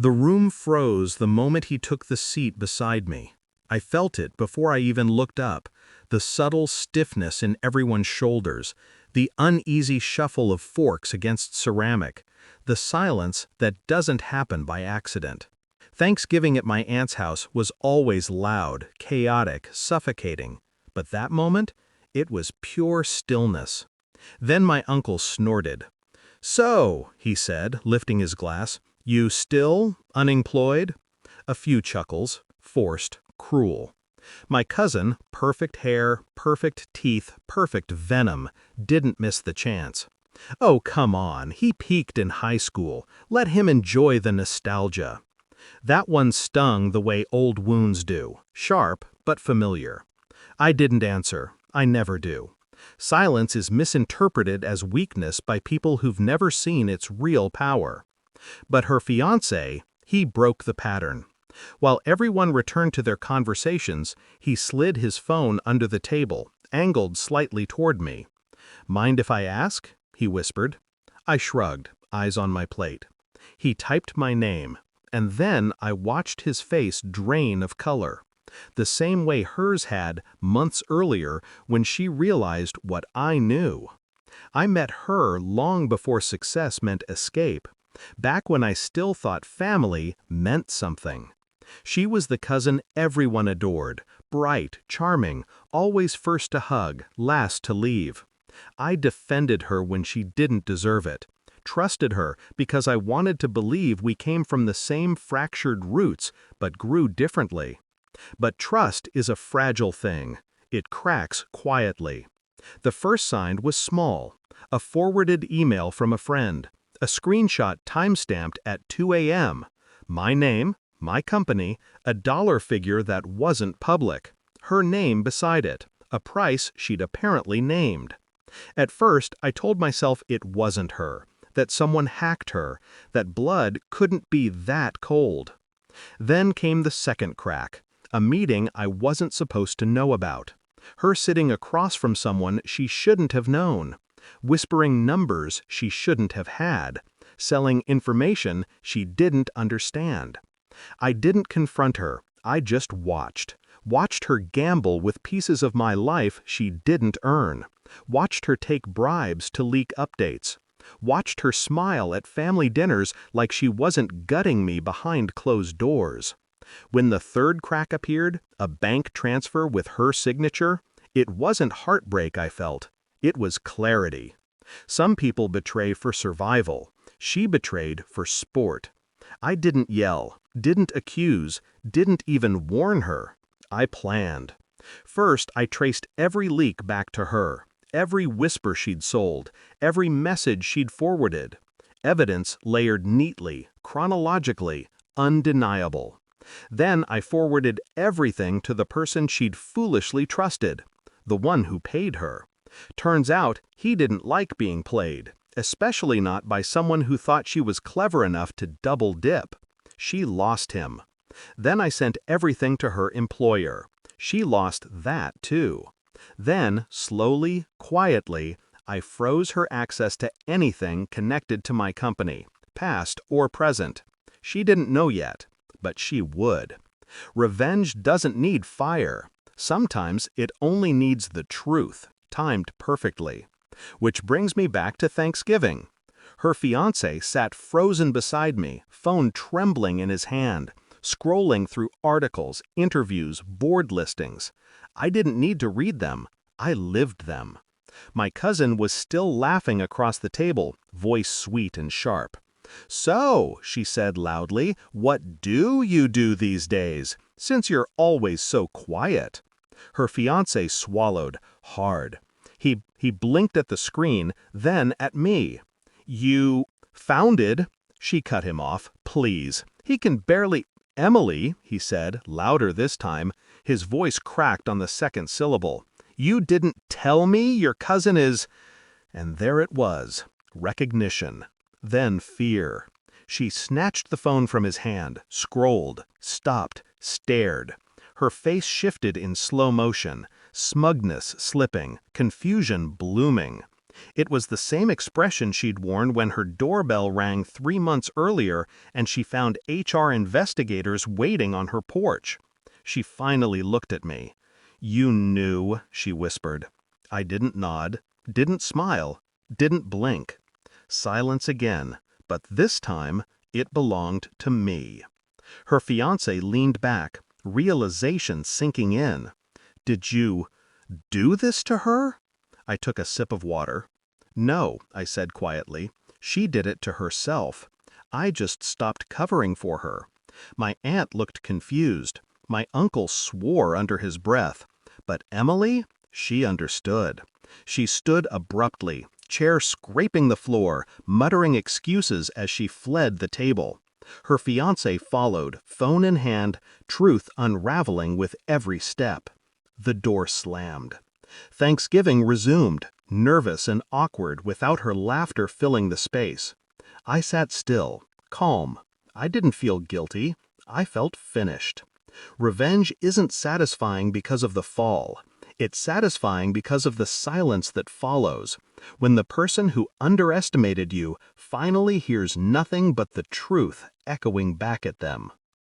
The room froze the moment he took the seat beside me. I felt it before I even looked up, the subtle stiffness in everyone's shoulders, the uneasy shuffle of forks against ceramic, the silence that doesn't happen by accident. Thanksgiving at my aunt's house was always loud, chaotic, suffocating, but that moment, it was pure stillness. Then my uncle snorted. "So," he said, lifting his glass, "you still unemployed?" A few chuckles, forced, cruel. My cousin, perfect hair, perfect teeth, perfect venom, didn't miss the chance. "Oh, come on, he peaked in high school. Let him enjoy the nostalgia." That one stung the way old wounds do, sharp but familiar. I didn't answer. I never do. Silence is misinterpreted as weakness by people who've never seen its real power. But her fiancé, he broke the pattern. While everyone returned to their conversations, he slid his phone under the table, angled slightly toward me. "Mind if I ask?" he whispered. I shrugged, eyes on my plate. He typed my name, and then I watched his face drain of color, the same way hers had months earlier when she realized what I knew. I met her long before success meant escape, back when I still thought family meant something. She was the cousin everyone adored, bright, charming, always first to hug, last to leave. I defended her when she didn't deserve it, trusted her because I wanted to believe we came from the same fractured roots but grew differently. But trust is a fragile thing. It cracks quietly. The first sign was small, a forwarded email from a friend, a screenshot timestamped at 2 a.m., my name, my company, a dollar figure that wasn't public, her name beside it, a price she'd apparently named. At first, I told myself it wasn't her, that someone hacked her, that blood couldn't be that cold. Then came the second crack, a meeting I wasn't supposed to know about. Her sitting across from someone she shouldn't have known, whispering numbers she shouldn't have had, selling information she didn't understand. I didn't confront her, I just watched her gamble with pieces of my life she didn't earn, watched her take bribes to leak updates, watched her smile at family dinners like she wasn't gutting me behind closed doors. When the third crack appeared, a bank transfer with her signature, it wasn't heartbreak I felt, it was clarity. Some people betray for survival, she betrayed for sport. I didn't yell, didn't accuse, didn't even warn her. I planned. First, I traced every leak back to her, every whisper she'd sold, every message she'd forwarded. Evidence layered neatly, chronologically, undeniable. Then I forwarded everything to the person she'd foolishly trusted, the one who paid her. Turns out he didn't like being played, especially not by someone who thought she was clever enough to double dip. She lost him. Then I sent everything to her employer. She lost that too. Then, slowly, quietly, I froze her access to anything connected to my company, past or present. She didn't know yet, but she would. Revenge doesn't need fire. Sometimes it only needs the truth, timed perfectly. Which brings me back to Thanksgiving. Her fiancé sat frozen beside me, phone trembling in his hand, scrolling through articles, interviews, board listings. I didn't need to read them. I lived them. My cousin was still laughing across the table, voice sweet and sharp. "So," she said loudly, "what do you do these days, since you're always so quiet?" Her fiancé swallowed, hard. He blinked at the screen, then at me. "You founded," she cut him off, "please. He can barely—" "Emily," he said, louder this time. His voice cracked on the second syllable. "You didn't tell me your cousin is—" And there it was, recognition. Then fear. She snatched the phone from his hand, scrolled, stopped, stared. Her face shifted in slow motion, smugness slipping, confusion blooming. It was the same expression she'd worn when her doorbell rang 3 months earlier and she found HR investigators waiting on her porch. She finally looked at me. "You knew," she whispered. I didn't nod, didn't smile, didn't blink. Silence again, but this time it belonged to me. Her fiancé leaned back, realization sinking in. "Did you do this to her?" I took a sip of water. "No," I said quietly. "She did it to herself. I just stopped covering for her." My aunt looked confused. My uncle swore under his breath. But Emily? She understood. She stood abruptly, chair scraping the floor, muttering excuses as she fled the table. Her fiancé followed, phone in hand, truth unraveling with every step. The door slammed. Thanksgiving resumed, nervous and awkward without her laughter filling the space. I sat still, calm. I didn't feel guilty. I felt finished. Revenge isn't satisfying because of the fall. It's satisfying because of the silence that follows, when the person who underestimated you finally hears nothing but the truth echoing back at them.